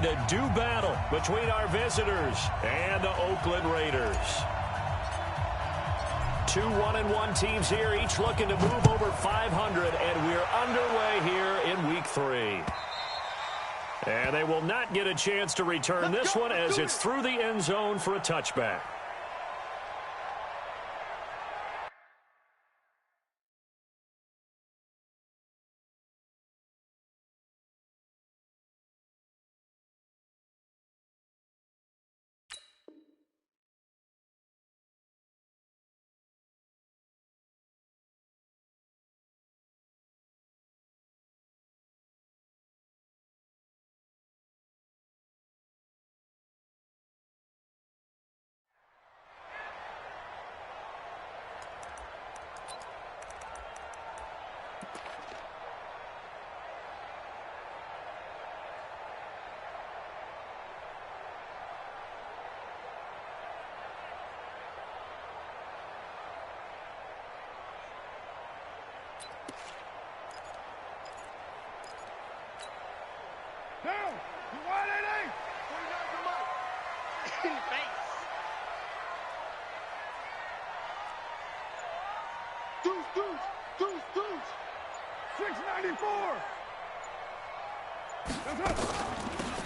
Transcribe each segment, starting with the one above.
to do battle between our visitors and the Oakland Raiders. Two 1-1 teams here, each looking to move over 500, and we're underway here in Week 3. And they will not get a chance to return this one as it's through the end zone for a touchback.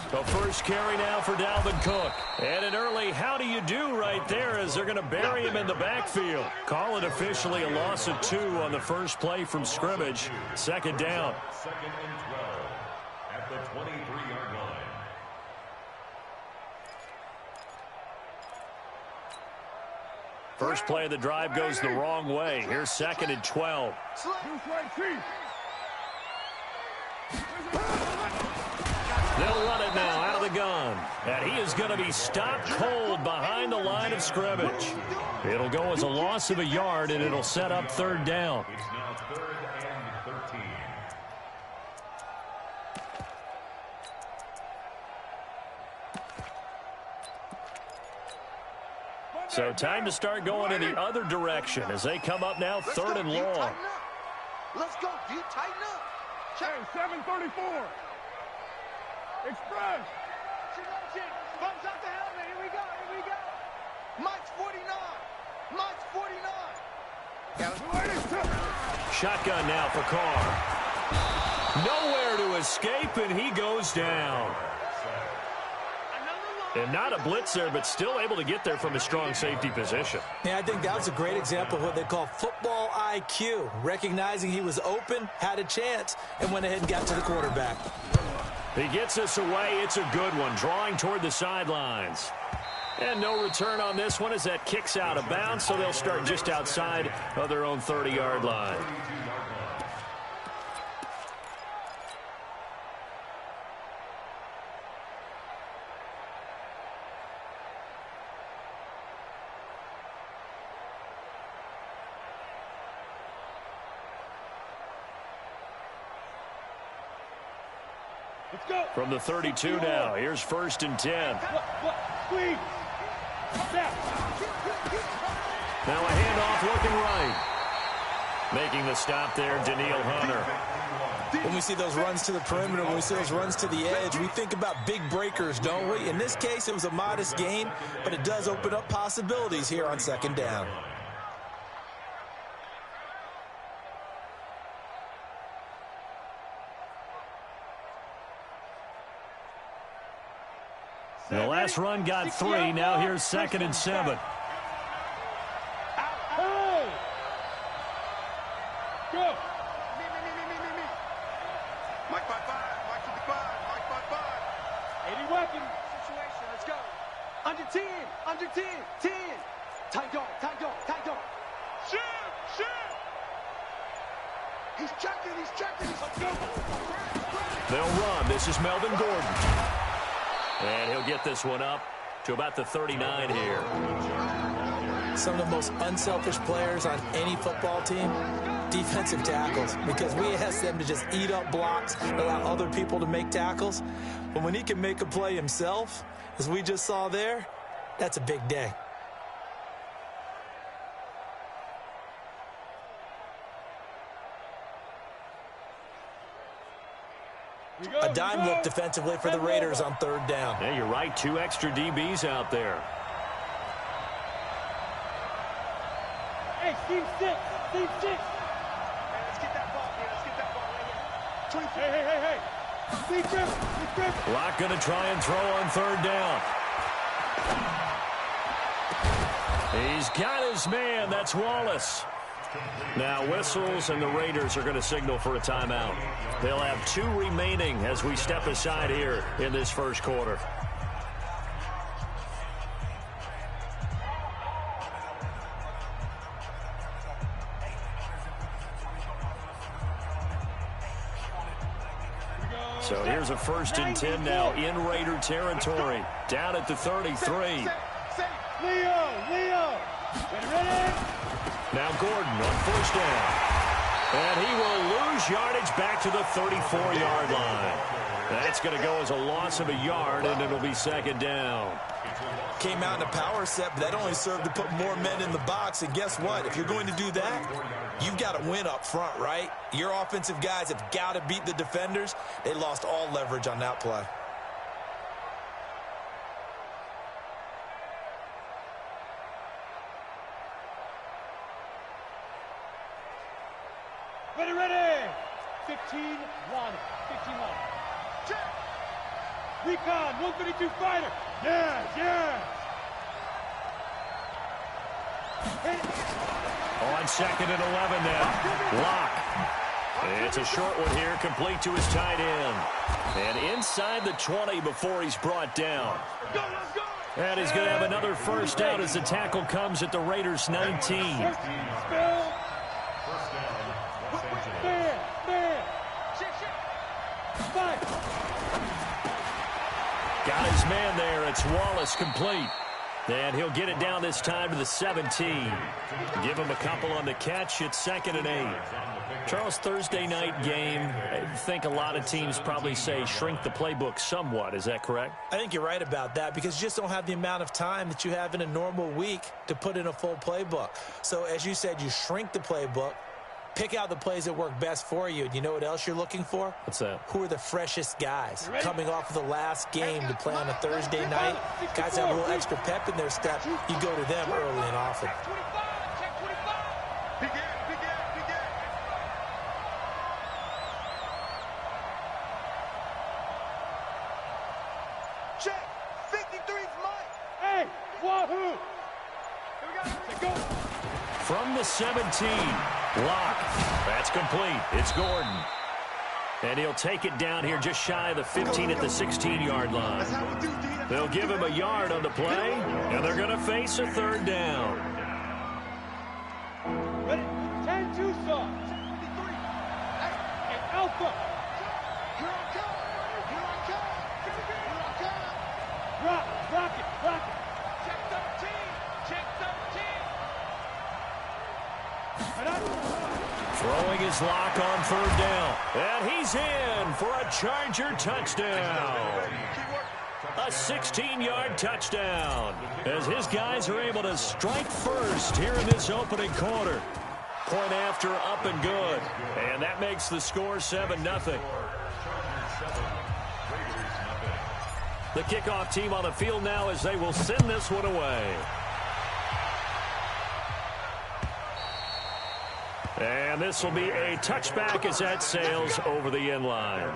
The first carry now for Dalvin Cook. And an early how do you do right there as they're going to bury him in the backfield. Call it officially a loss of 2 on the first play from scrimmage. Second down. Second and 12 at the 23-yard line. First play of the drive goes the wrong way. Here's second and 12. They'll run it now out of the gun. And he is going to be stopped cold behind the line of scrimmage. It'll go as a loss of a yard, and it'll set up third down. It's now 3rd and 13. So time to start going in the other direction as they come up now 3rd and long. Let's go, D. Tighten up. Hey, 734. Express. Bumps out the helmet. Here we go. Here we go. Mike's 49. Mike's 49. Shotgun now for Carr. Nowhere to escape, and he goes down. And not a blitzer, but still able to get there from a strong safety position. Yeah, I think that was a great example of what they call football IQ. Recognizing he was open, had a chance, and went ahead and got to the quarterback. He gets us away. It's a good one, drawing toward the sidelines. And no return on this one as that kicks out of bounds, so they'll start just outside of their own 30-yard line. From the 32 now, here's 1st and 10. Now a handoff looking right. Making the stop there, Daniil Hunter. When we see those runs to the perimeter, when we see those runs to the edge, we think about big breakers, don't we? In this case, it was a modest gain, but it does open up possibilities here on 2nd down. The last run got 3. Now here's 2nd and 7. Mike 5-5. Mike 55. Mike 5-5. 80 weapon. Situation. Let's go. Under 10. Under 10. 10. Tight guard. Tight guard. Tight guard. Shoot. Shoot. He's checking. He's checking. Let's go. They'll run. This is Melvin Gordon. And he'll get this one up to about the 39 here. Some of the most unselfish players on any football team, defensive tackles, because we ask them to just eat up blocks, allow other people to make tackles. But when he can make a play himself, as we just saw there, that's a big day. A dime look defensively for the Raiders on third down. Yeah, you're right. 2 extra DBs out there. Hey, Steve 6. Steve 6. Hey, let's get that ball here. Let's get that ball right here. 24. Hey. Steve Griffin. Locke going to try and throw on third down. He's got his man. That's Wallace. Now whistles, and the Raiders are going to signal for a timeout. They'll have 2 remaining as we step aside here in this first quarter. So here's a 1st and 10 now in Raider territory. Down at the 33. Leo. Ready? Now Gordon on 1st down. And he will lose yardage back to the 34-yard line. That's going to go as a loss of a yard, and it'll be 2nd down. Came out in a power set, but that only served to put more men in the box. And guess what? If you're going to do that, you've got to win up front, right? Your offensive guys have got to beat the defenders. They lost all leverage on that play. Ready. 15 line. Check. Recon, 132 fighter. Yes. On 2nd and 11 now. Locke. It's a short one here, complete to his tight end. And inside the 20 before he's brought down. And he's going to have another 1st down as the tackle comes at the Raiders' 19. Got his man there. It's Wallace complete. And he'll get it down this time to the 17. Give him a couple on the catch. It's 2nd and 8. Charles, Thursday night game, I think a lot of teams probably say shrink the playbook somewhat. Is that correct? I think you're right about that because you just don't have the amount of time that you have in a normal week to put in a full playbook. So as you said, you shrink the playbook. Pick out the plays that work best for you. And you know what else you're looking for? What's that? Who are the freshest guys coming off of the last game to play on a Thursday night? Guys have a little extra pep in their step. You go to them early and often. Check. 53's Mike. Hey, wahoo. Go. From the 17, Locke. That's complete. It's Gordon. And he'll take it down here just shy of the 15 at the 16-yard line. They'll give him a yard on the play, and they're going to face a 3rd down. Ready? 10 Tucson. And Alpha. Rock it. Check 13. Throwing his Lock on 3rd down. And he's in for a Charger touchdown. A 16-yard touchdown as his guys are able to strike first here in this opening quarter. Point after, up and good. And that makes the score 7-0. The kickoff team on the field now as they will send this one away. And this will be a touchback as that sails over the end line.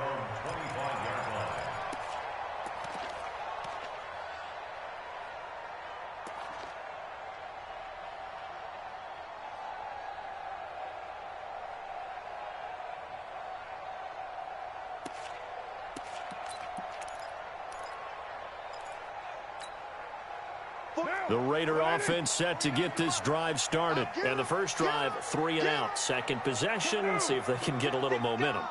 The Raider offense set to get this drive started. And the first drive, 3 and out. Second possession, see if they can get a little momentum.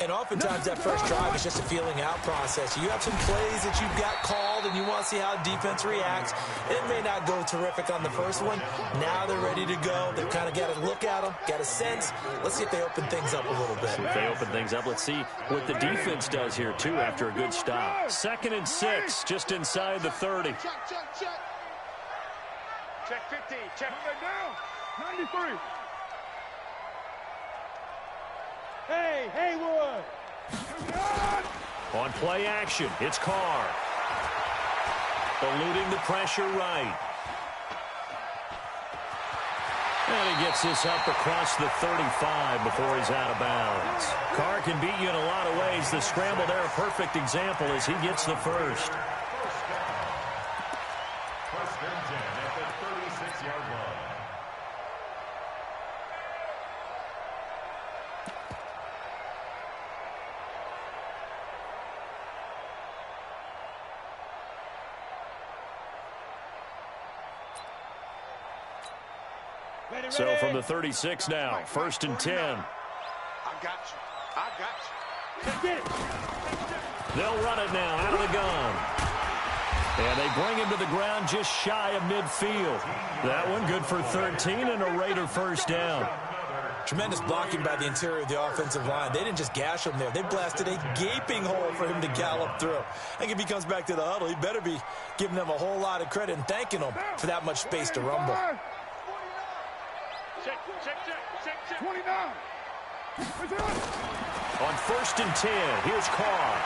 And oftentimes that first drive is just a feeling out process. You have some plays that you've got called and you want to see how the defense reacts. It may not go terrific on the first one. Now they're ready to go. They've kind of got to look at them, got a sense. Let's see if they open things up a little bit. If they open things up, let's see what the defense does here, too, after a good stop. 2nd and 6, just inside the 30. Check 15. Check down. 93. Hey, Haywood. On play action, it's Carr. Eluding the pressure right. And he gets this up across the 35 before he's out of bounds. Carr can beat you in a lot of ways. The scramble there, a perfect example as he gets the first. First and 10 at the 36-yard line. So from the 36 now, first and 10. I got you. I got you. They'll run it now out of the gun. And they bring him to the ground just shy of midfield. That one good for 13 and a Raider first down. Tremendous blocking by the interior of the offensive line. They didn't just gash him there. They blasted a gaping hole for him to gallop through. I think if he comes back to the huddle, he better be giving them a whole lot of credit and thanking them for that much space to rumble. Check. 29. On first and 10, here's Carr.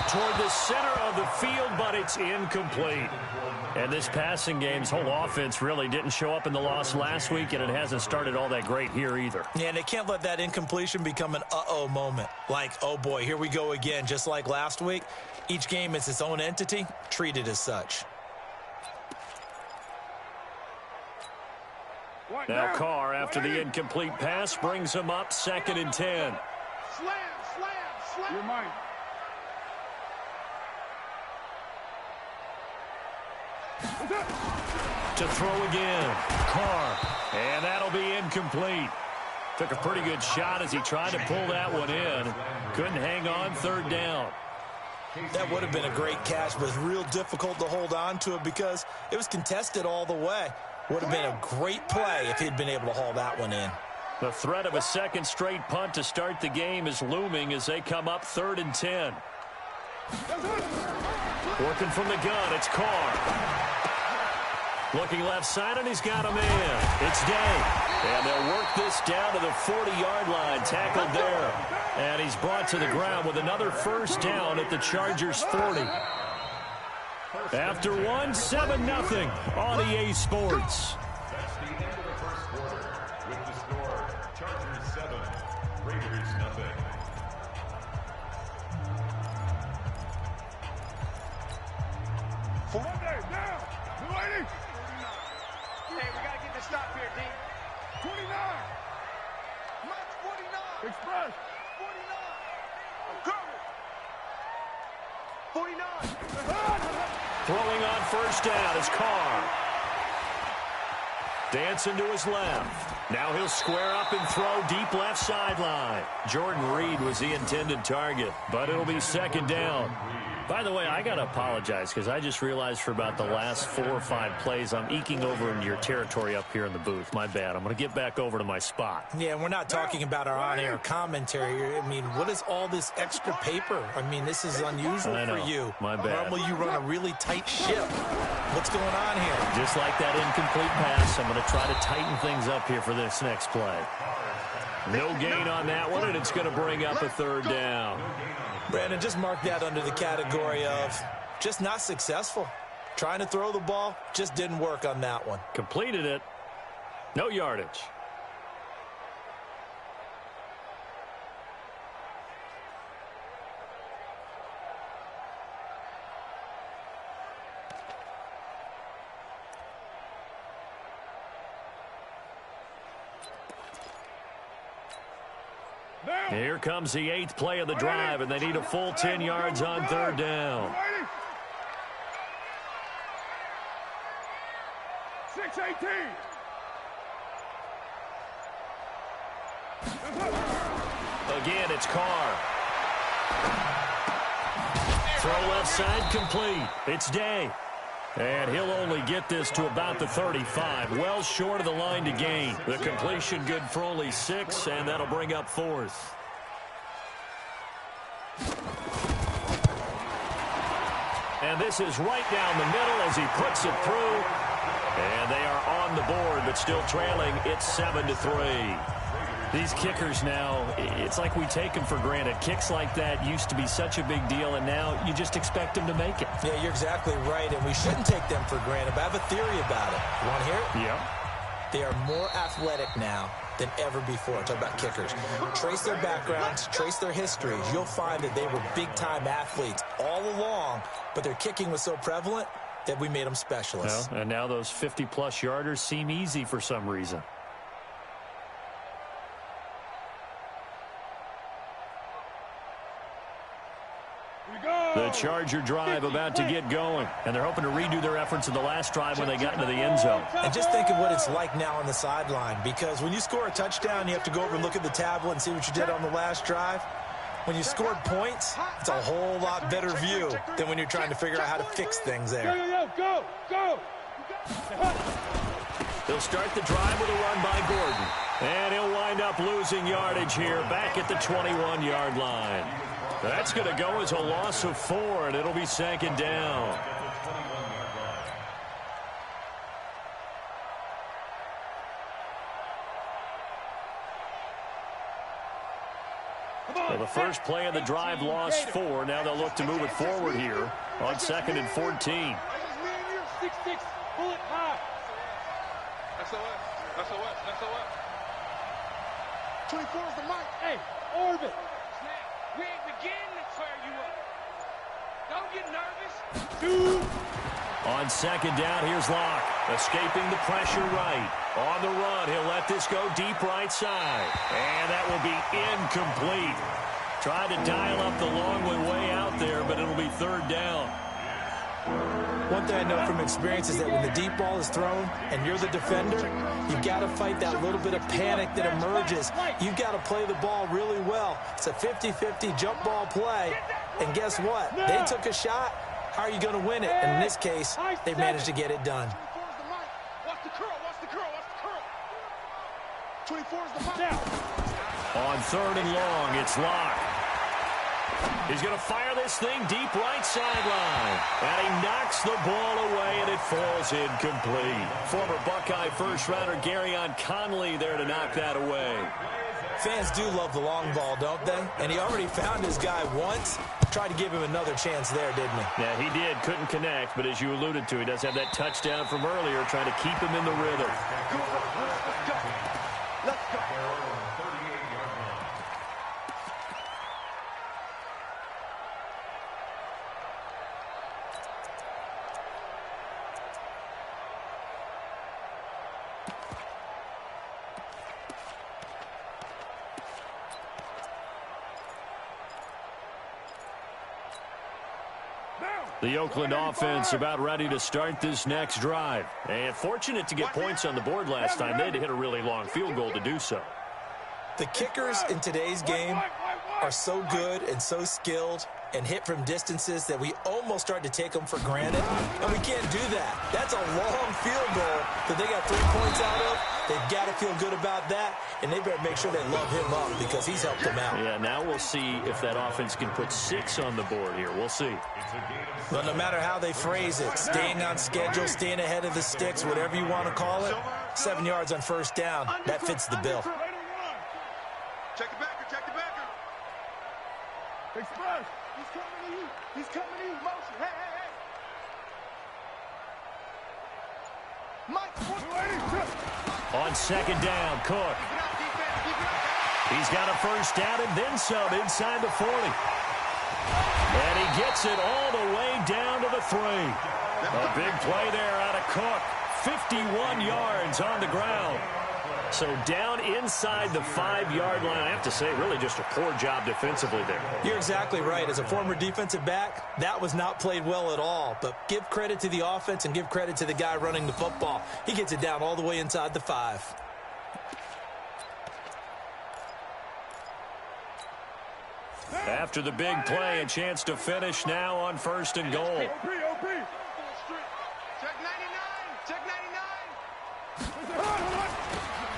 Toward the center of the field, but it's incomplete. And this passing game's whole offense really didn't show up in the loss last week, and it hasn't started all that great here either. Yeah, and they can't let that incompletion become an uh-oh moment. Like, oh boy, here we go again, just like last week. Each game is its own entity, treated as such. Now Carr, after the incomplete pass, brings him up second and 10. Slam. You're mine. To throw again, Carr, and that'll be incomplete. Took a pretty good shot as he tried to pull that one in. Couldn't hang on, third down. That would have been a great catch, but it's real difficult to hold on to it because it was contested all the way. Would have been a great play if he'd been able to haul that one in. The threat of a second straight punt to start the game is looming as they come up third and 10. Working from the gun, it's Carr. Looking left side, and he's got a man. It's Day. And they'll work this down to the 40-yard line, tackled there. And he's brought to the ground with another first down at the Chargers' 40. After one, 7-0 on EA Sports. That's the end of the first quarter with the score Chargers 7, Raiders 0. Hey, we got to get this stop here, D. 29. Max 49. Express. 49. I'm coming. 49. Throwing on first down is Carr. Dancing to his left. Now he'll square up and throw deep left sideline. Jordan Reed was the intended target, but it'll be second down. By the way, I got to apologize because I just realized for about the last 4 or 5 plays, I'm eking over into your territory up here in the booth. My bad. I'm going to get back over to my spot. Yeah, we're not talking about our on-air commentary here. I mean, what is all this extra paper? I mean, this is unusual for you. My bad. Normally you run a really tight ship. What's going on here? Just like that incomplete pass, I'm going to try to tighten things up here for this next play. No gain on that one, and it's going to bring up a third down. Brandon, just mark that under the category of just not successful. Trying to throw the ball, just didn't work on that one. Completed it. No yardage. Here comes the 8th play of the drive, and they need a full 10 yards on third down. 6-18. Again, it's Carr. Throw left side complete. It's Day. And he'll only get this to about the 35. Well short of the line to gain. The completion good for only 6, and that'll bring up 4th. And this is right down the middle as he puts it through. And they are on the board, but still trailing. It's 7-3. These kickers now, it's like we take them for granted. Kicks like that used to be such a big deal, and now you just expect them to make it. Yeah, you're exactly right, and we shouldn't take them for granted, but I have a theory about it. You want to hear it? Yeah. They are more athletic now than ever before. Talk about kickers. Trace their backgrounds, trace their histories. You'll find that they were big-time athletes all along, but their kicking was so prevalent that we made them specialists. Well, and now those 50-plus yarders seem easy for some reason. The Charger drive about to get going, and they're hoping to redo their efforts in the last drive when they got into the end zone. And just think of what it's like now on the sideline, because when you score a touchdown, you have to go over and look at the tablet and see what you did on the last drive. When you scored points, it's a whole lot better view than when you're trying to figure out how to fix things there. Go! They'll start the drive with a run by Gordon, and he'll wind up losing yardage here back at the 21-yard line. That's going to go as a loss of 4, and it'll be second down. Well, the first play of the drive lost 4. Now they'll look to move it forward here on 2nd and 14. 6-6, pull it high. SOS. 24 is the mic. Hey, orbit. We ain't beginning to tear you up. Don't get nervous. On second down, here's Locke, escaping the pressure right. On the run, he'll let this go deep right side. And that will be incomplete. Tried to dial up the long way out there, but it'll be third down. One thing I know from experience is that when the deep ball is thrown and you're the defender, you've got to fight that little bit of panic that emerges. You've got to play the ball really well. It's a 50-50 jump ball play. And guess what? They took a shot. How are you going to win it? And in this case, they managed to get it done. 24 is the mic. On 3rd and long, it's Locke. He's going to fire this thing deep right sideline. And he knocks the ball away, and it falls incomplete. Former Buckeye first-rounder Garyon Conley there to knock that away. Fans do love the long ball, don't they? And he already found his guy once. Tried to give him another chance there, didn't he? Yeah, he did. Couldn't connect, but as you alluded to, he does have that touchdown from earlier, trying to keep him in the rhythm. Let's go. The Oakland offense about ready to start this next drive. And fortunate to get points on the board last time. They had to hit a really long field goal to do so. The kickers in today's game are so good and so skilled and hit from distances that we almost start to take them for granted. And we can't do that. That's a long field goal that they got 3 points out of. They've got to feel good about that, and they better make sure they love him up because he's helped them out. Yeah, now we'll see if that offense can put 6 on the board here. We'll see. But no matter how they phrase it, staying on schedule, staying ahead of the sticks, whatever you want to call it, 7 yards on first down, that fits the bill. Check the backer. Express. He's coming to you. Motion. Hey. Mike. On second down, Cook. He's got a first down and then some inside the 40. And he gets it all the way down to the 3. A big play there out of Cook. 51 yards on the ground. So down inside the 5-yard line. I have to say, really just a poor job defensively there. You're exactly right. As a former defensive back, that was not played well at all. But give credit to the offense and give credit to the guy running the football. He gets it down all the way inside the 5. After the big play, a chance to finish now on 1st and goal. Check 99.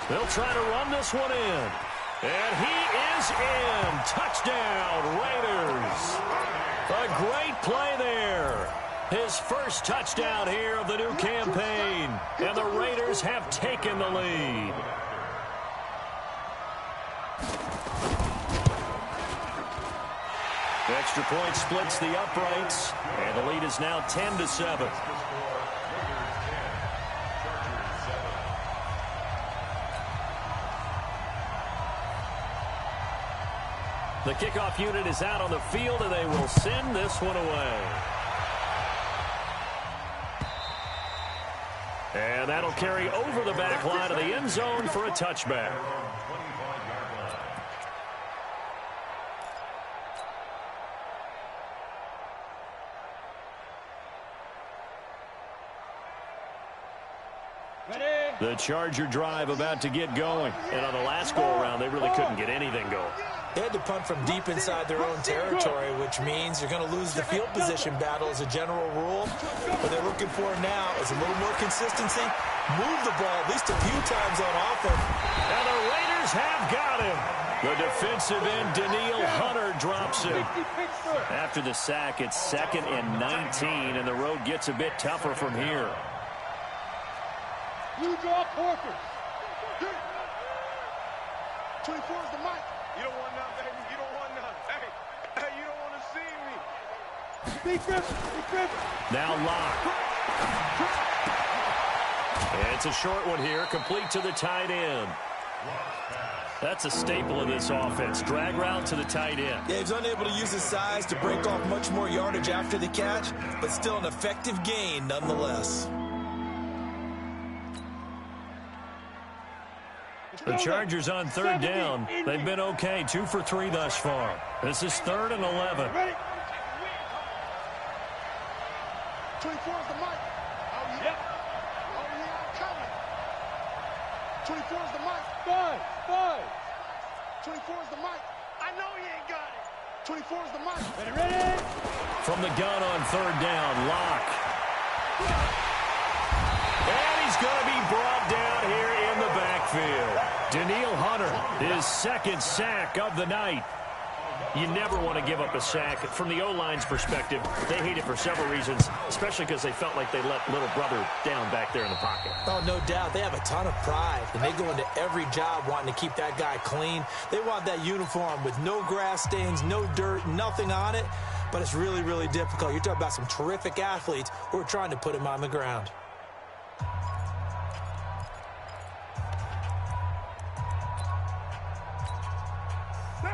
They'll try to run this one in. And he is in. Touchdown, Raiders. A great play there. His first touchdown here of the new campaign. And the Raiders have taken the lead. extra point splits the uprights, and the lead is now 10-7. The kickoff unit is out on the field, and they will send this one away. And that'll carry over the back line of the end zone for a touchback. The Charger drive about to get going. And on the last go-around, they really couldn't get anything going. They had to punt from deep inside their own territory, which means you're going to lose the field position battle as a general rule. What they're looking for now is a little more consistency, move the ball at least a few times on offense. And the Raiders have got him. The defensive end, Daniil Hunter, drops him. After the sack, it's 2nd and 19, and the road gets a bit tougher from here. You draw Corker. 24 is the mic. You don't want none, baby. You don't want none. Hey, you don't want to see me. Big grip. Now Locke. It's a short one here, complete to the tight end. That's a staple of this offense. Drag route to the tight end. Yeah, he's unable to use his size to break off much more yardage after the catch, but still an effective gain nonetheless. The Chargers on 3rd down. They've been okay, 2 for 3 thus far. This is 3rd and 11. Ready? 24 is the mic. Oh, yeah. Yep. Oh, yeah, I'm coming. 24 is the mic. 5. 24 is the mic. I know you ain't got it. 24 is the mic. Ready? From the gun on 3rd down, Locke. And he's going to be brought down here in the backfield. Daniil Hunter, his 2nd sack of the night. You never want to give up a sack. From the O-line's perspective, they hate it for several reasons, especially because they felt like they let little brother down back there in the pocket. Oh, no doubt. They have a ton of pride, and they go into every job wanting to keep that guy clean. They want that uniform with no grass stains, no dirt, nothing on it, but it's really, really difficult. You're talking about some terrific athletes who are trying to put him on the ground.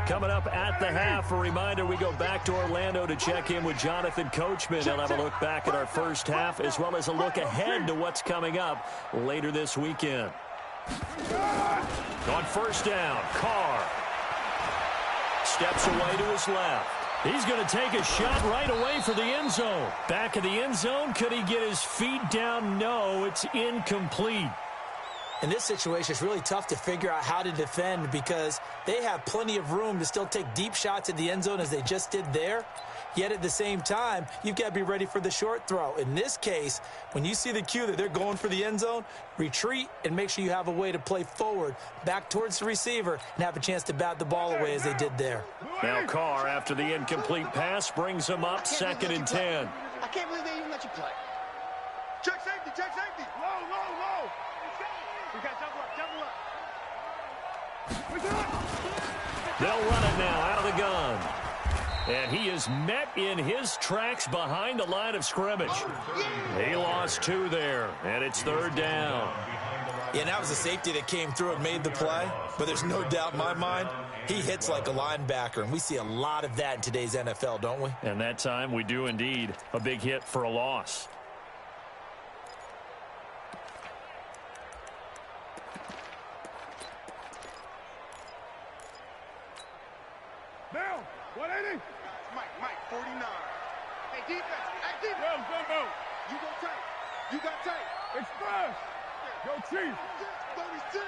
Coming up at the half, a reminder, we go back to Orlando to check in with Jonathan Coachman. He'll have a look back at our first half as well as a look ahead to what's coming up later this weekend. On 1st down, Carr steps away to his left. He's going to take a shot right away for the end zone. Back of the end zone, could he get his feet down? No, it's incomplete. In this situation, it's really tough to figure out how to defend because they have plenty of room to still take deep shots at the end zone as they just did there. Yet at the same time, you've got to be ready for the short throw. In this case, when you see the cue that they're going for the end zone, retreat and make sure you have a way to play forward, back towards the receiver, and have a chance to bat the ball away as they did there. Now Carr, after the incomplete pass, brings him up 2nd and 10. I can't believe they even let you play. Check safety. Low. We got double up. They'll run it now out of the gun. And he is met in his tracks behind the line of scrimmage. He lost 2 there, and it's 3rd down. Yeah, and that was a safety that came through and made the play. But there's no doubt in my mind, he hits like a linebacker, and we see a lot of that in today's NFL, don't we? And that time we do indeed. A big hit for a loss. Down. 180. Mike, 49. Hey, defense. Go. You go tight. You got tight. Express. Go, Chief. 36.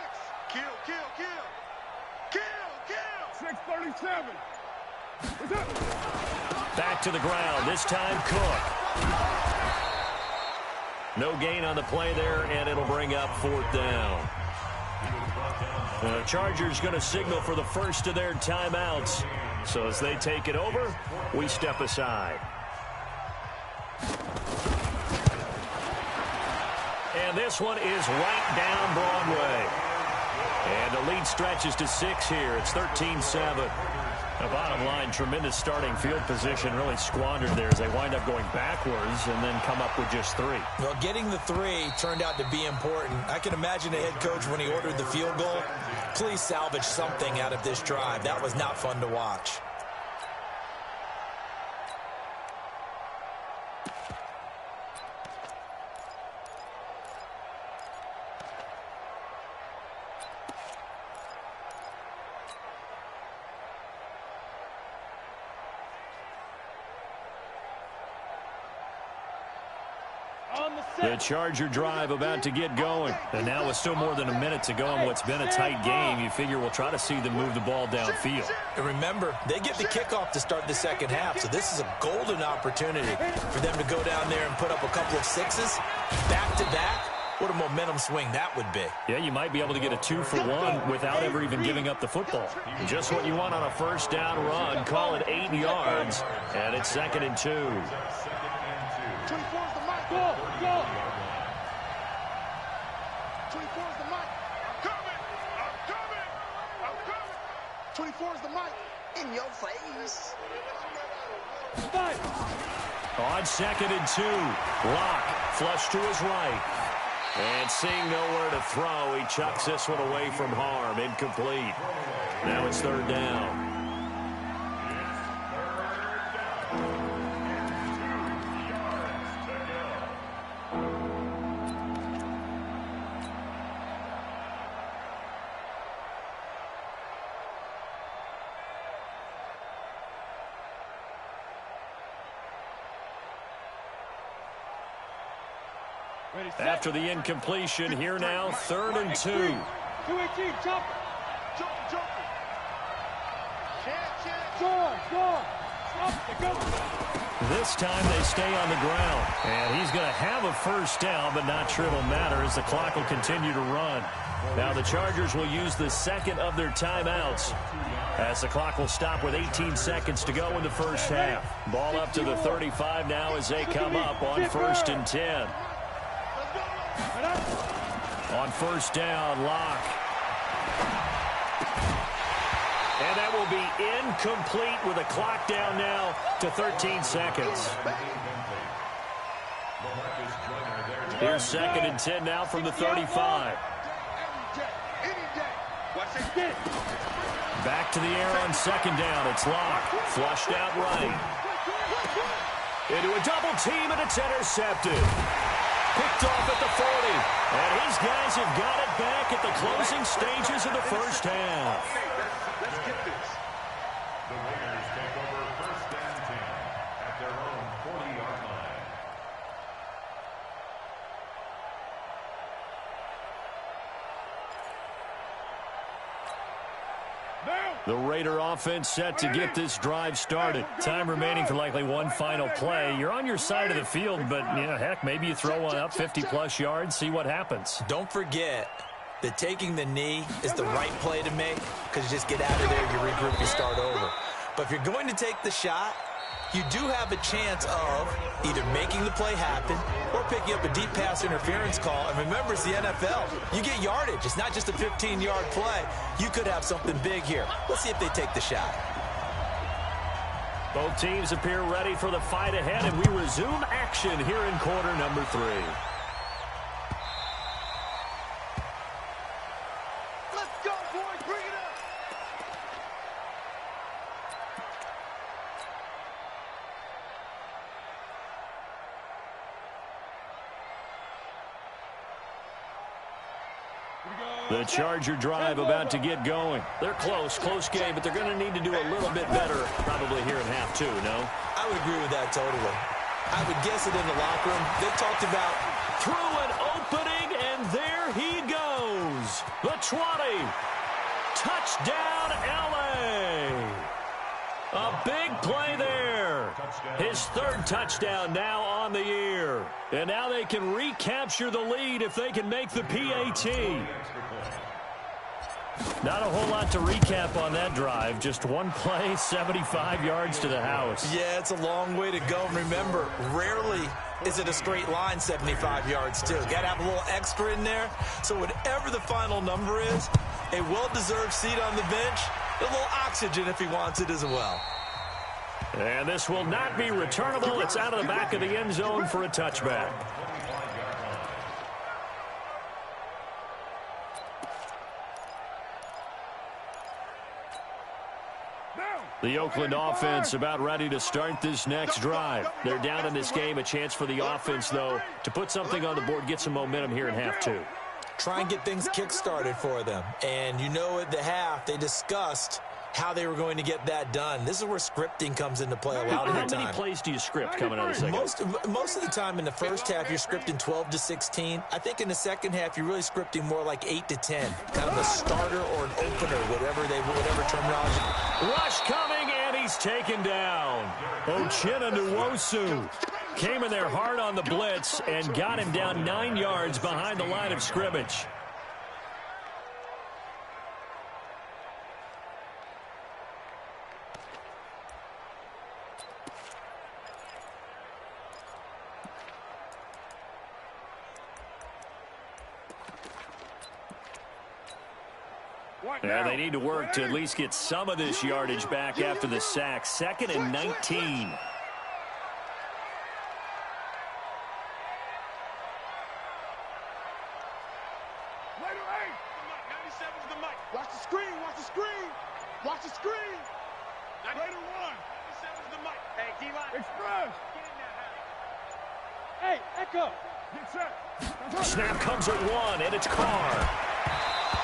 Kill. 637. What's up? Back to the ground. This time Cook. No gain on the play there, and it'll bring up 4th down. The Chargers going to signal for the first of their timeouts. So as they take it over, we step aside. And this one is right down Broadway. And the lead stretches to 6 here. It's 13-7. The bottom line, tremendous starting field position, really squandered there as they wind up going backwards and then come up with just 3. Well, getting the 3 turned out to be important. I can imagine the head coach when he ordered the field goal. Please salvage something out of this drive. That was not fun to watch. The Charger drive about to get going. And now with still more than a minute to go in what's been a tight game, you figure we'll try to see them move the ball downfield. And remember, they get the kickoff to start the second half, so this is a golden opportunity for them to go down there and put up a couple of 6s back-to-back. What a momentum swing that would be. Yeah, you might be able to get a 2-for-1 without ever even giving up the football. Just what you want on a first down run. Call it 8 yards, and it's 2nd and 2. 24's the mic. Go, go. 24's the mic. I'm coming. 24's the mic. In your face. On 2nd and 2. Lock flush to his right. And seeing nowhere to throw, he chucks this one away from harm. Incomplete. Now it's 3rd down. After the incompletion, here now, 3rd and 2. 218, jump. Jump. This time they stay on the ground. And he's going to have a first down, but not sure it'll matter as the clock will continue to run. Now the Chargers will use the 2nd of their timeouts as the clock will stop with 18 seconds to go in the first half. Ball up to the 35 now as they come up on 1st and 10. On 1st down, Lock. And that will be incomplete with a clock down now to 13 seconds. Here's 2nd and 10 now from the 35. Back to the air on 2nd down. It's Lock. Flushed out right. Into a double team, and it's intercepted. Picked off at the 40. And his guys have got it back at the closing stages of the first half. Let's get this. The Raiders take over 1st and 10 at their own 40-yard line. The Raider offense set to get this drive started. Time remaining for likely one final play. You're on your side of the field, but, you know, heck, maybe you throw one up 50-plus yards, see what happens. Don't forget that taking the knee is the right play to make because you just get out of there, you regroup, you start over. But if you're going to take the shot, you do have a chance of either making the play happen or picking up a deep pass interference call. And remember, it's the NFL. You get yardage. It's not just a 15-yard play. You could have something big here. Let's see if they take the shot. Both teams appear ready for the fight ahead, and we resume action here in quarter number 3. Let's go, boys. Bring it up. The Charger drive about to get going. They're close game, but they're going to need to do a little bit better probably here in half 2, no? I would agree with that totally. I would guess it in the locker room. They talked about Through an opening, and there he goes. The 20. Touchdown, L.A. A big play there. His 3rd touchdown now on the year. And now they can recapture the lead if they can make the PAT. Not a whole lot to recap on that drive. Just one play, 75 yards to the house. Yeah, it's a long way to go. And remember, rarely is it a straight line 75 yards, too. Got to have a little extra in there. So whatever the final number is, a well-deserved seat on the bench, a little oxygen if he wants it as well. And this will not be returnable. It's out of the back of the end zone for a touchback. The Oakland offense about ready to start this next drive. They're down in this game. A chance for the offense, though, to put something on the board, get some momentum here in half two. Try and get things kick-started for them. And you know at the half, they discussed how they were going to get that done. This is where scripting comes into play a lot of the time. How many plays do you script coming out of the second? Most of the time in the first half, you're scripting 12 to 16. I think in the second half, you're really scripting more like 8 to 10. Kind of a starter or an opener, whatever terminology. Rush coming, and he's taken down. Uchenna Nwosu came in there hard on the blitz and got him down 9 yards behind the line of scrimmage. Yeah, they need to work to at least get some of this yardage back after the sack. 2nd and 19. Watch the screen, watch the screen. Watch the screen. Later one. 97's the mic. Hey, D-line. Express. Hey, Echo. Get set. Snap comes at 1, and it's Carr.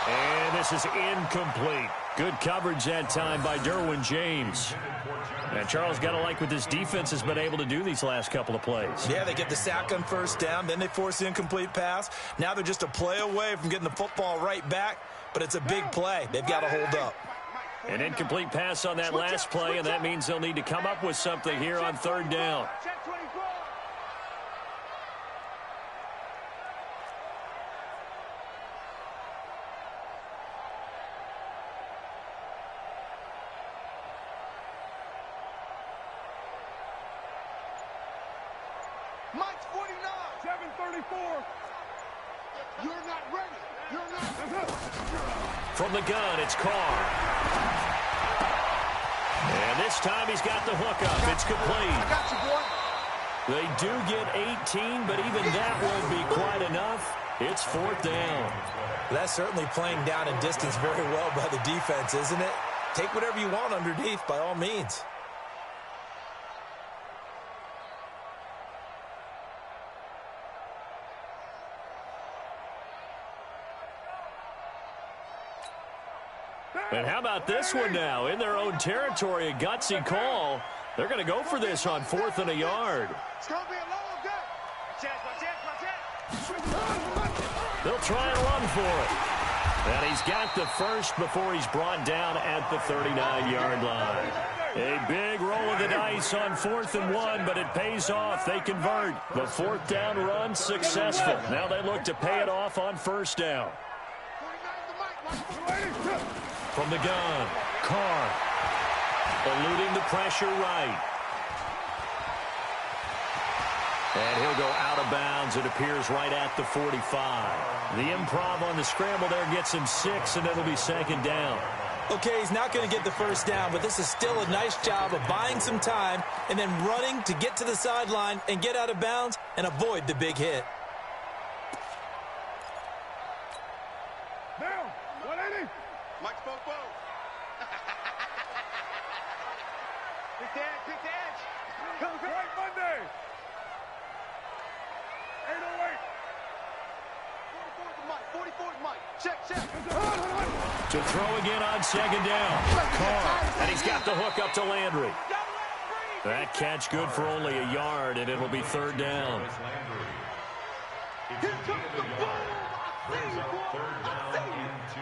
And this is incomplete. Good coverage that time by Derwin James. And Charles, got to like what this defense has been able to do these last couple of plays. Yeah, they get the sack on first down, then they force the incomplete pass. Now they're just a play away from getting the football right back, but it's a big play. They've got to hold up. An incomplete pass on that last play, and that means they'll need to come up with something here on 3rd down. Mike's 49. 734. You're not ready. You're not. From the gun, it's Carr. And this time he's got the hookup. It's complete. I got you, boy. They do get 18, but even that won't be quite enough. It's 4th down. That's certainly playing down and distance very well by the defense, isn't it? Take whatever you want underneath, by all means. And how about this one now? In their own territory, a gutsy call. They're going to go for this on 4th and a yard. It's going to be a long day. They'll try and run for it. And he's got the first before he's brought down at the 39-yard line. A big roll of the dice on 4th and 1, but it pays off. They convert. The 4th down run successful. Now they look to pay it off on 1st down. From the gun, Carr eluding the pressure right. And he'll go out of bounds. It appears right at the 45. The improv on the scramble there gets him 6, and it'll be 2nd down. Okay, he's not going to get the first down, but this is still a nice job of buying some time and then running to get to the sideline and get out of bounds and avoid the big hit. Now, 180. Mike's Popo. Pick the edge, pick the edge. Come right Monday. 808. 44 Mike. Check. To throw again on 2nd down. Carr, and he's got the hook up to Landry. That catch good for only a yard, and it'll be 3rd down. Here comes the ball. I see you, boy. I see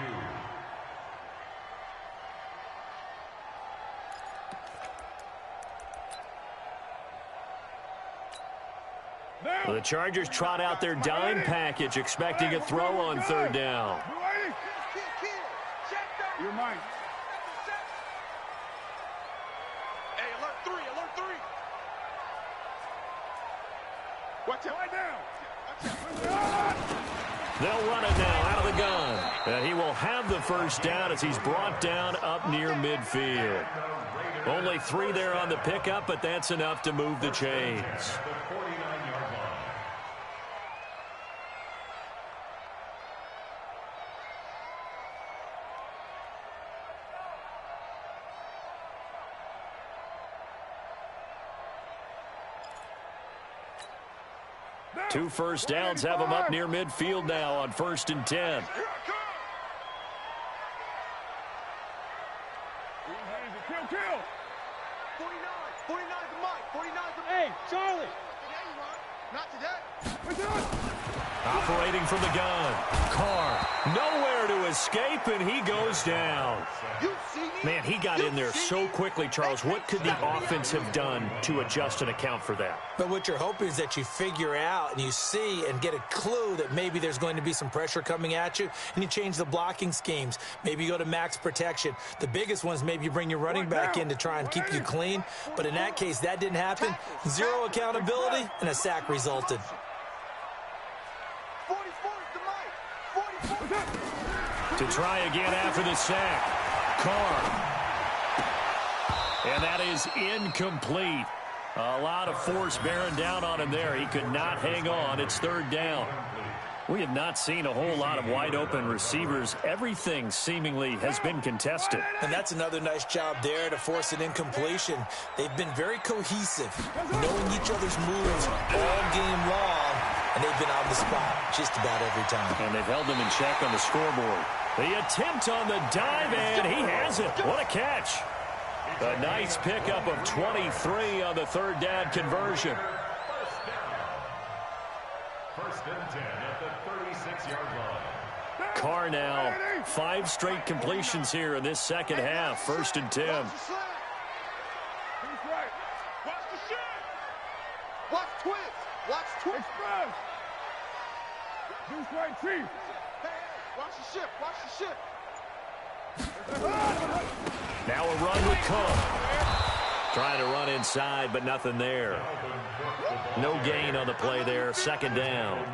you. The Chargers trot out their dime package, expecting a throw on 3rd down. You're mine. Hey, alert 3. Watch out. Down. They'll run it now out of the gun. And he will have the first down as he's brought down up near midfield. Only 3 there on the pickup, but that's enough to move the chains. The 49-yard line. Two first downs have him up near midfield now on 1st and 10. Kill. 49 the mic. 49 the mic. Hey, Charlie. Not today. Operating from the gun. Carr, nowhere to escape, and he goes down. Man, he got in there so quickly, Charles. What could the offense have done to adjust and account for that? But what you're hoping is that you figure out and you see and get a clue that maybe there's going to be some pressure coming at you, and you change the blocking schemes. Maybe you go to max protection. The biggest one's maybe you bring your running back in to try and keep you clean. But in that case, that didn't happen. Zero accountability, and a sack resulted. 44 is the mic. 44. To try again after the sack. Carr. And that is incomplete. A lot of force bearing down on him there. He could not hang on. It's 3rd down. We have not seen a whole lot of wide-open receivers. Everything seemingly has been contested. And that's another nice job there to force an incompletion. They've been very cohesive, knowing each other's moves all game long, and they've been on the spot just about every time. And they've held them in check on the scoreboard. The attempt on the dive, and he has it. What a catch. A nice pickup of 23 on the 3rd down conversion. First and 10 at the 36-yard line. Carr now, 5 straight completions here in this second half. 1st and 10. Watch the shit. Watch twist. Watch twist. Express. Juice right, Chief. Hey, watch the ship. Watch the ship. Now a run with Cook. Trying to run inside, but nothing there. No gain on the play there. 2nd down.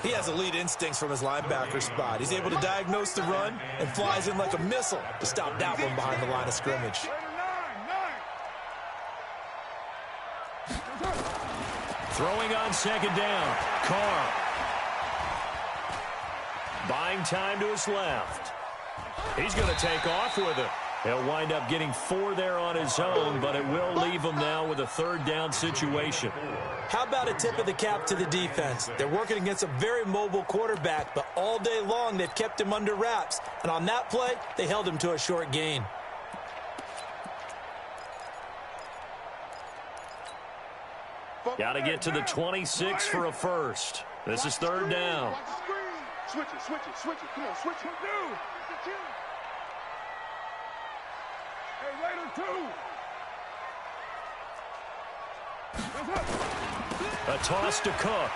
He has elite instincts from his linebacker spot. He's able to diagnose the run and flies in like a missile to stop that one behind the line of scrimmage. Throwing on 2nd down. Carr. Buying time to his left. He's going to take off with it. He'll wind up getting 4 there on his own, but it will leave him now with a 3rd down situation. How about a tip of the cap to the defense? They're working against a very mobile quarterback, but all day long they've kept him under wraps. And on that play, they held him to a short gain. Got to get to the 26 for a first. This is 3rd down. Switch it. Come on, switch it. Hey, later, 2. A toss to Cook.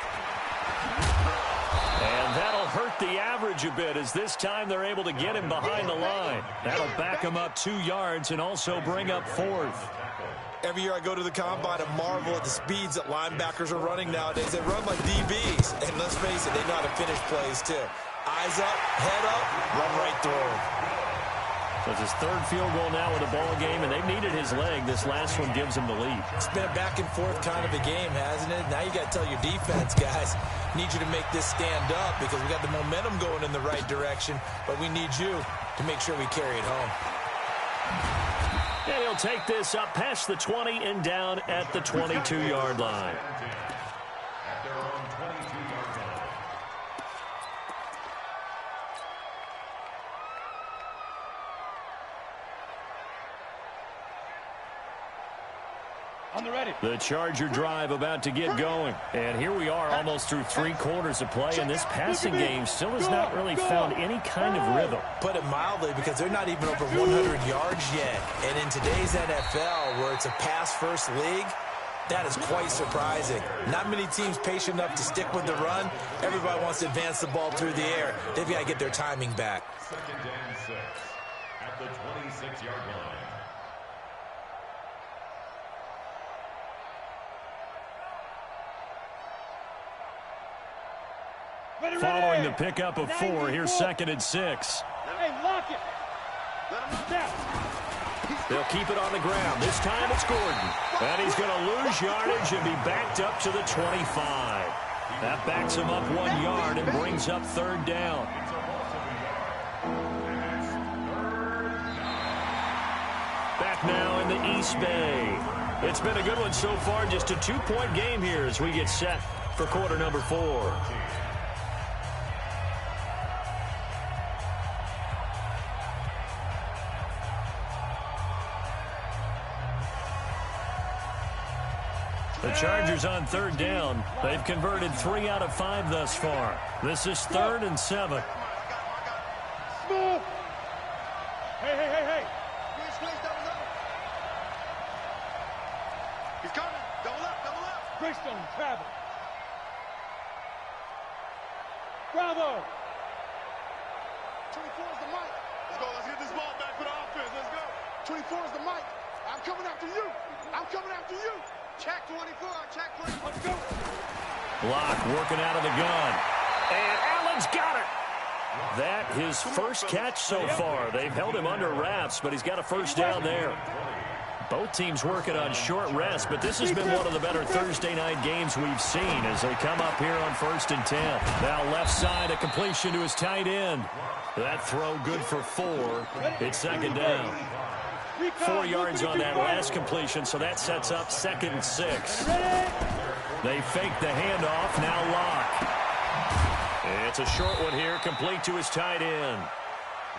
And that'll hurt the average a bit as this time they're able to get him behind the line. That'll back him up 2 yards and also bring up 4th. Every year I go to the combine and marvel at the speeds that linebackers are running nowadays. They run like DBs. And let's face it, they know how to finish plays too. Eyes up, head up, run right through them. So it's his 3rd field goal now with the ball game, and they've needed his leg. This last one gives him the lead. It's been a back and forth kind of a game, hasn't it? Now you got to tell your defense, guys, need you to make this stand up because we got the momentum going in the right direction, but we need you to make sure we carry it home. And he'll take this up past the 20 and down at the 22-yard line. At their own 22-yard line. On the ready. The Charger drive about to get going. And here we are almost through 3 quarters of play, and this passing game still has not really found any kind of rhythm. Put it mildly, because they're not even over 100 yards yet. And in today's NFL, where it's a pass-first league, that is quite surprising. Not many teams patient enough to stick with the run. Everybody wants to advance the ball through the air. They've got to get their timing back. 2nd and 6 at the 26-yard line. Following the pickup of 4, here's 2nd and 6. Hey, lock it. They'll keep it on the ground. This time it's Gordon. And he's going to lose yardage and be backed up to the 25. That backs him up 1 yard and brings up 3rd down. Back now in the East Bay. It's been a good one so far. Just a 2-point game here as we get set for quarter number 4. The Chargers on 3rd down. They've converted 3 out of 5 thus far. This is 3rd and 7. Smooth. Hey. Squeeze, double up. He's coming. Double up. Greystone, travel. Bravo. 24 is the mic. Let's go. Let's get this ball back for the offense. Let's go. 24 is the mic. I'm coming after you. Check 24. Check 24. Let's go. Block working out of the gun. And Allen's got it. That his first catch so far. They've held him under wraps, but he's got a first down there. Both teams working on short rest, but this has been one of the better Thursday night games we've seen as they come up here on 1st and 10. Now left side, a completion to his tight end. That throw good for 4. It's 2nd down. 4 yards on that last completion, so that sets up 2nd and 6. They fake the handoff, now Locke. It's a short one here, complete to his tight end.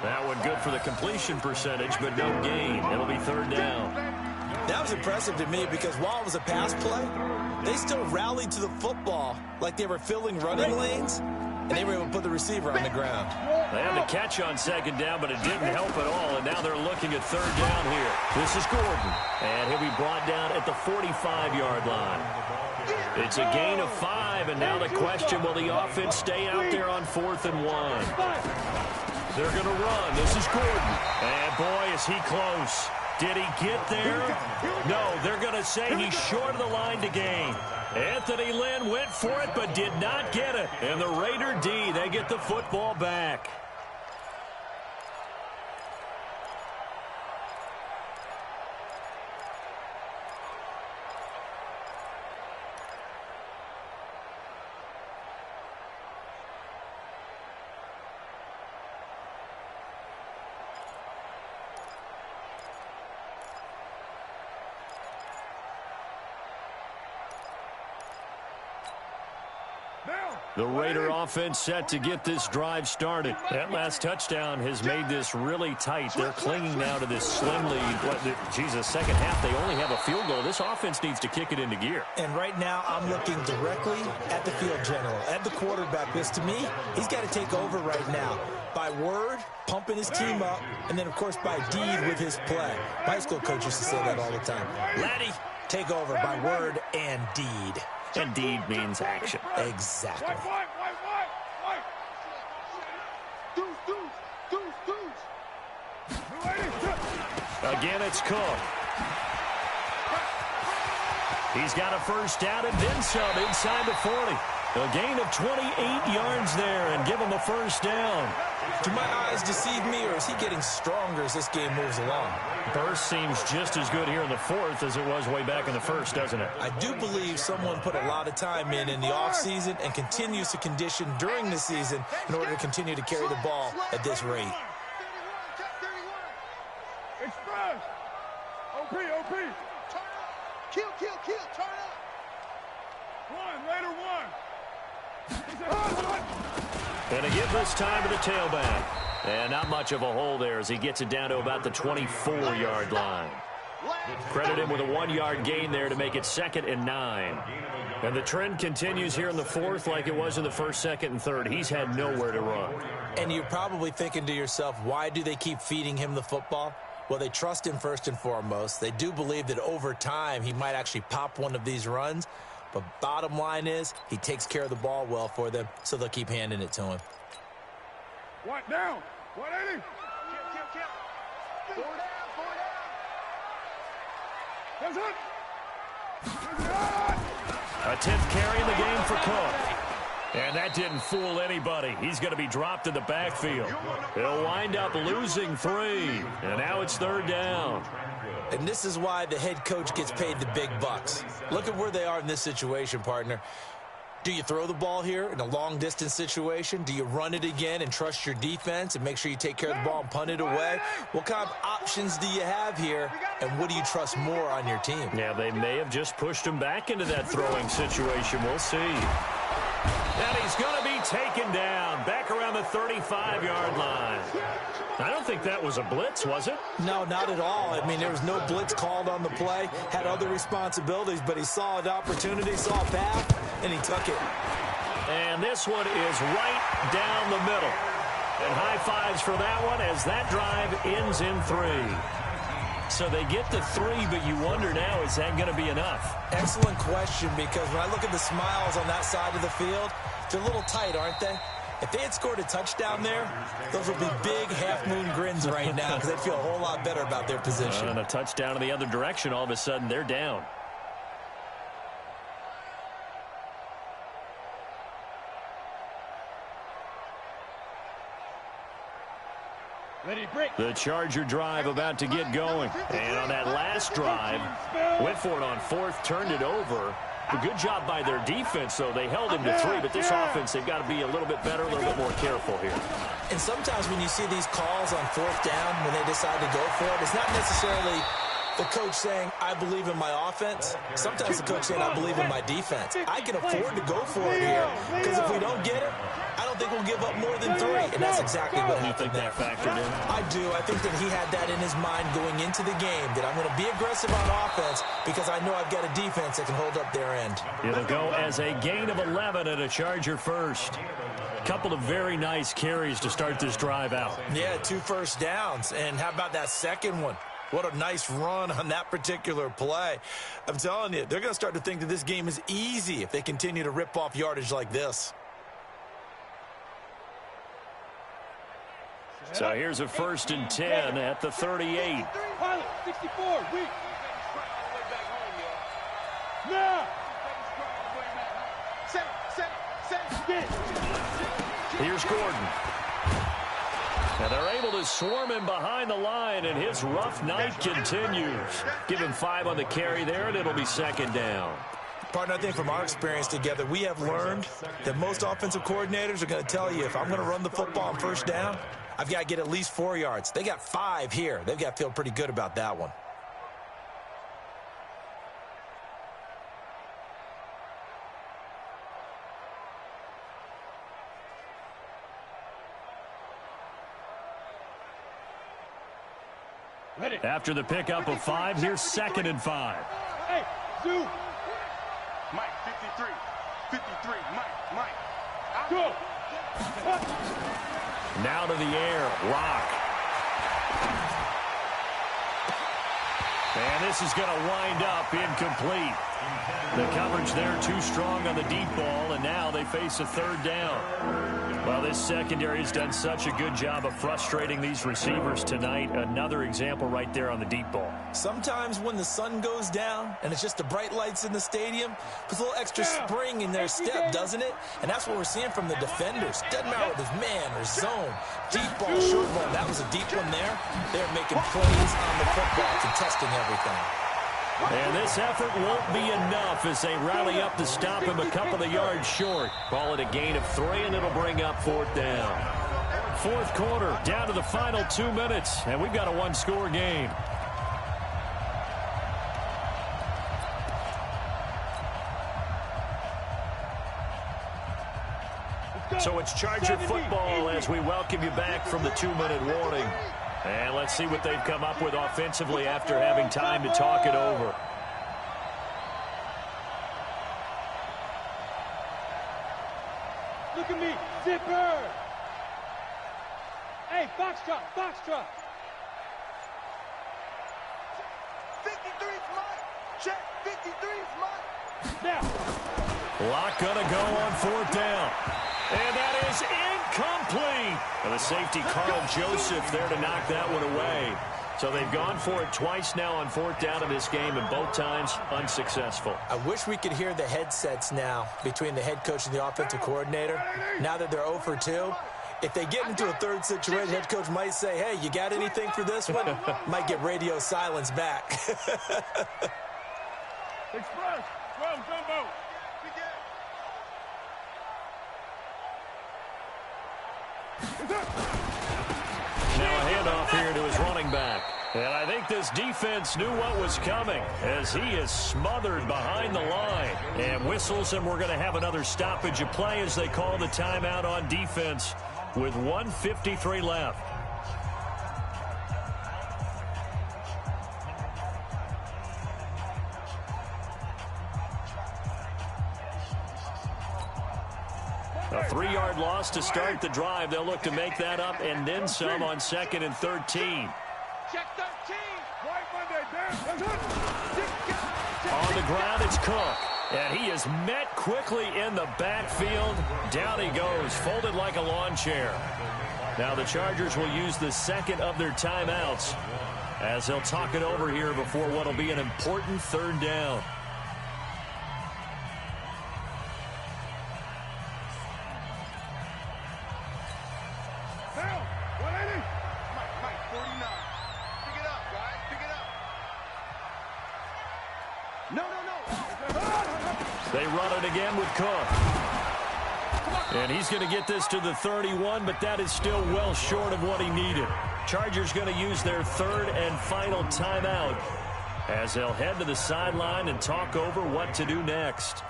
That one good for the completion percentage, but no gain. It'll be 3rd down. That was impressive to me because while it was a pass play, they still rallied to the football like they were filling running lanes, and they were able to put the receiver on the ground. They had the catch on 2nd down, but it didn't help at all, and now they're looking at 3rd down here. This is Gordon, and he'll be brought down at the 45-yard line. It's a gain of 5, and now the question, will the offense stay out there on 4th and 1? They're going to run. This is Gordon. And, boy, is he close. Did he get there? No, they're going to say he's short of the line to gain. Anthony Lynn went for it but did not get it. And the Raider D, they get the football back. The Raider offense set to get this drive started. That last touchdown has made this really tight. They're clinging now to this slim lead. Second half, they only have a field goal. This offense needs to kick it into gear. And right now, I'm looking directly at the field general, at the quarterback. Because to me, he's got to take over right now. By word, pumping his team up, and then, of course, by deed with his play. My high school coach used to say that all the time. Laddie, take over by word and deed. And deed means action. Exactly. Again, it's Cook. He's got a first down and then some inside the 40. A gain of 28 yards there and give him a first down. Do my eyes deceive me, or is he getting stronger as this game moves along? Burst seems just as good here in the 4th as it was way back in the 1st, doesn't it? I do believe someone put a lot of time in the offseason and continues to condition during the season in order to continue to carry the ball at this rate. Express. OP. Kill, turn up. Raider one. And to give this time to the tailback. And not much of a hole there as he gets it down to about the 24-yard line. Credit him with a 1-yard gain there to make it 2nd and 9. And the trend continues here in the 4th like it was in the 1st, 2nd, and 3rd. He's had nowhere to run. And you're probably thinking to yourself, why do they keep feeding him the football? Well, they trust him first and foremost. They do believe that over time he might actually pop one of these runs. But bottom line is he takes care of the ball well for them, so they'll keep handing it to him. What down? 180. Kill. 4 down. That's it. A 10th carry in the game for Cook. And that didn't fool anybody. He's going to be dropped in the backfield. He'll wind up losing 3. And now it's 3rd down. And this is why the head coach gets paid the big bucks. Look at where they are in this situation, partner. Do you throw the ball here in a long-distance situation? Do you run it again and trust your defense and make sure you take care of the ball and punt it away? What kind of options do you have here, and what do you trust more on your team? Yeah, they may have just pushed him back into that throwing situation. We'll see. And he's going to be taken down back around the 35-yard line. I don't think that was a blitz, was it? No, not at all. I mean, there was no blitz called on the play, had other responsibilities, but he saw an opportunity, saw a path, and he took it. And this one is right down the middle. And high fives for that one as that drive ends in 3. So they get to 3, but you wonder now, is that going to be enough? Excellent question, because when I look at the smiles on that side of the field, they're a little tight, aren't they? If they had scored a touchdown there, those would be big half-moon grins right now because they'd feel a whole lot better about their position. And a touchdown in the other direction, all of a sudden they're down. The Charger drive about to get going. And on that last drive, went for it on 4th, turned it over. A good job by their defense, though. They held him to 3, but this offense, they've got to be a little bit better, a little bit more careful here. And sometimes when you see these calls on 4th down, when they decide to go for it, it's not necessarily the coach saying, I believe in my offense. Sometimes the coach saying, I believe in my defense. I can afford to go for it here, because if we don't get it, I don't think we'll give up more than 3. And that's exactly what happened there. You think that factored in? I do. I think that he had that in his mind going into the game, that I'm going to be aggressive on offense because I know I've got a defense that can hold up their end. It'll go as a gain of 11 and a Charger first. Couple of very nice carries to start this drive out. Yeah, 2 first downs. And how about that second one? What a nice run on that particular play. I'm telling you, they're going to start to think that this game is easy if they continue to rip off yardage like this. So here's a 1st and 10 at the 38. Pilot, 64, weak. Now. Here's Gordon. And they're able to swarm him behind the line, and his rough night continues. Give him 5 on the carry there, and it'll be 2nd down. Partner, I think from our experience together, we have learned that most offensive coordinators are going to tell you, if I'm going to run the football on 1st down, I've got to get at least 4 yards. They got 5 here. They've got to feel pretty good about that one. Ready. After the pickup of 5, here's 2nd and 5. Hey, Zoo. Mike, 53. 53, Mike. Go. Now to the air, Rock. And this is going to wind up incomplete. The coverage there too strong on the deep ball, and now they face a 3rd down. Well, this secondary has done such a good job of frustrating these receivers tonight. Another example right there on the deep ball. Sometimes when the sun goes down and it's just the bright lights in the stadium, puts a little extra spring in their step, doesn't it? And that's what we're seeing from the defenders. Doesn't matter if it's man or zone. Deep ball, short ball. That was a deep one there. They're making plays on the football, contesting everything. And this effort won't be enough as they rally up to stop him a couple of yards short. Call it a gain of 3, and it'll bring up 4th down. 4th quarter, down to the final 2 minutes, and we've got a 1-score game. So it's Charger football as we welcome you back from the 2-minute warning. And let's see what they've come up with offensively after having time to talk it over. Look at me, zipper. Hey, foxtrot. 53's mine. Check, 53's mine. Now. Lock gonna go on 4th down. And that is incomplete. And the safety, Carl Joseph, there to knock that one away. So they've gone for it twice now on 4th down in this game, and both times unsuccessful. I wish we could hear the headsets now between the head coach and the offensive coordinator. Now that they're 0 for 2, if they get into a third situation, head coach might say, hey, you got anything for this one? Might get radio silence back. Express, 12, jumbo. Now a handoff here to his running back. And I think this defense knew what was coming as he is smothered behind the line. And whistles, and we're going to have another stoppage of play as they call the timeout on defense with 1:53 left. A 3-yard loss to start the drive. They'll look to make that up and then some on 2nd and 13. Check 13. On the ground, it's Cook. And he is met quickly in the backfield. Down he goes, folded like a lawn chair. Now the Chargers will use the second of their timeouts as they'll talk it over here before what will be an important 3rd down. They run it again with Cook. And he's going to get this to the 31, but that is still well short of what he needed. Chargers going to use their 3rd and final timeout as they'll head to the sideline and talk over what to do next.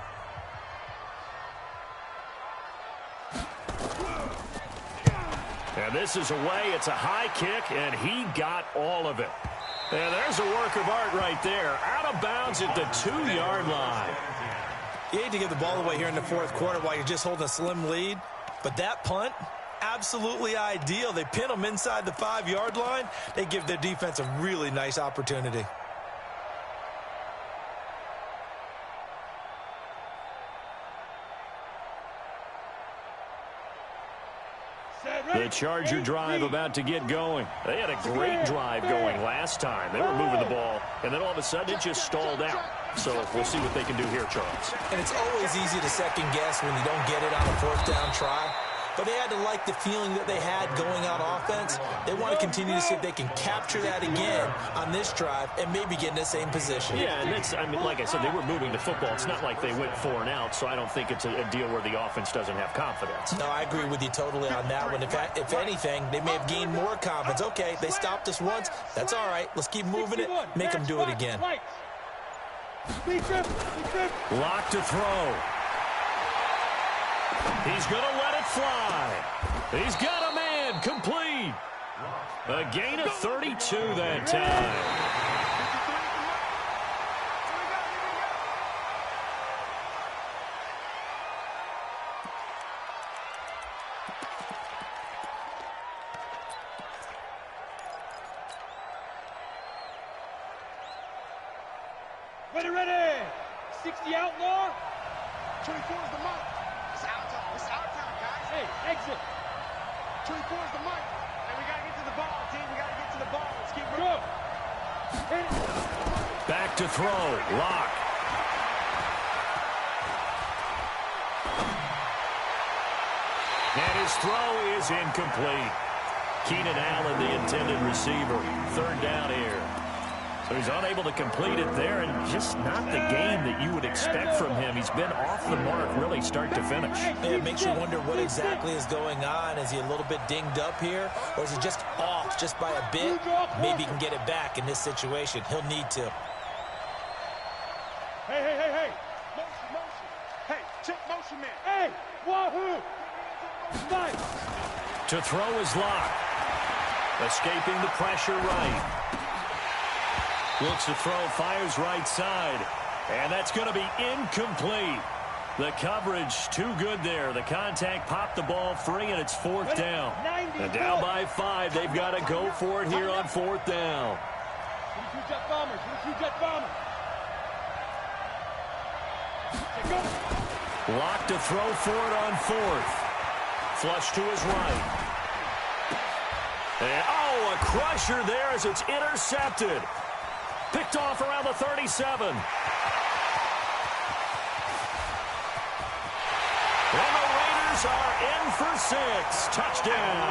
And this is away. It's a high kick, and he got all of it. And there's a work of art right there. Out of bounds at the 2-yard line. You hate to give the ball away here in the 4th quarter while you're just holding a slim lead. But that punt, absolutely ideal. They pin them inside the 5-yard line. They give their defense a really nice opportunity. The Charger drive about to get going. They had a great drive going last time. They were moving the ball, and then all of a sudden it just stalled out. So we'll see what they can do here, Charles. And it's always easy to second guess when you don't get it on a 4th down try. But they had to like the feeling that they had going on offense. They want to continue to see if they can capture that again on this drive and maybe get in the same position. Yeah, and that's, I mean, like I said, they were moving the football. It's not like they went 4 and out, so I don't think it's a deal where the offense doesn't have confidence. No, I agree with you totally on that one. If anything, they may have gained more confidence. Okay, they stopped us once. That's all right. Let's keep moving it. Make them do it again. Lock to throw. He's going to let it fly. He's got a man complete. A gain of 32 that time. Ready. 60 outlaw. 24 is the mark. It's our time. It's our time, guys. Hey, exit. 24 is the mark. And we got to get to the ball, team. We got to get to the ball. Let's keep Go. moving. Back to throw. Lock. And his throw is incomplete. Keenan Allen, the intended receiver. 3rd down here. So he's unable to complete it there, and just not the game that you would expect from him. He's been off the mark really start to finish. Yeah, it makes you wonder what exactly is going on. Is he a little bit dinged up here, or is he just off just by a bit? Maybe he can get it back in this situation. He'll need to. Hey. Motion. Hey, check motion, man. Hey, wahoo. Nice. To throw is Lock. Escaping the pressure right. Looks to throw, fires right side. And that's going to be incomplete. The coverage too good there. The contact popped the ball free, and it's 4th down. And down by 5. They've got to go for it here on 4th down. 22 jet bombers. 22 jet bombers. Lock to throw for it on 4th. Flush to his right. And, Oh, a crusher there as it's intercepted. Picked off around the 37. And the Raiders are in for 6. Touchdown.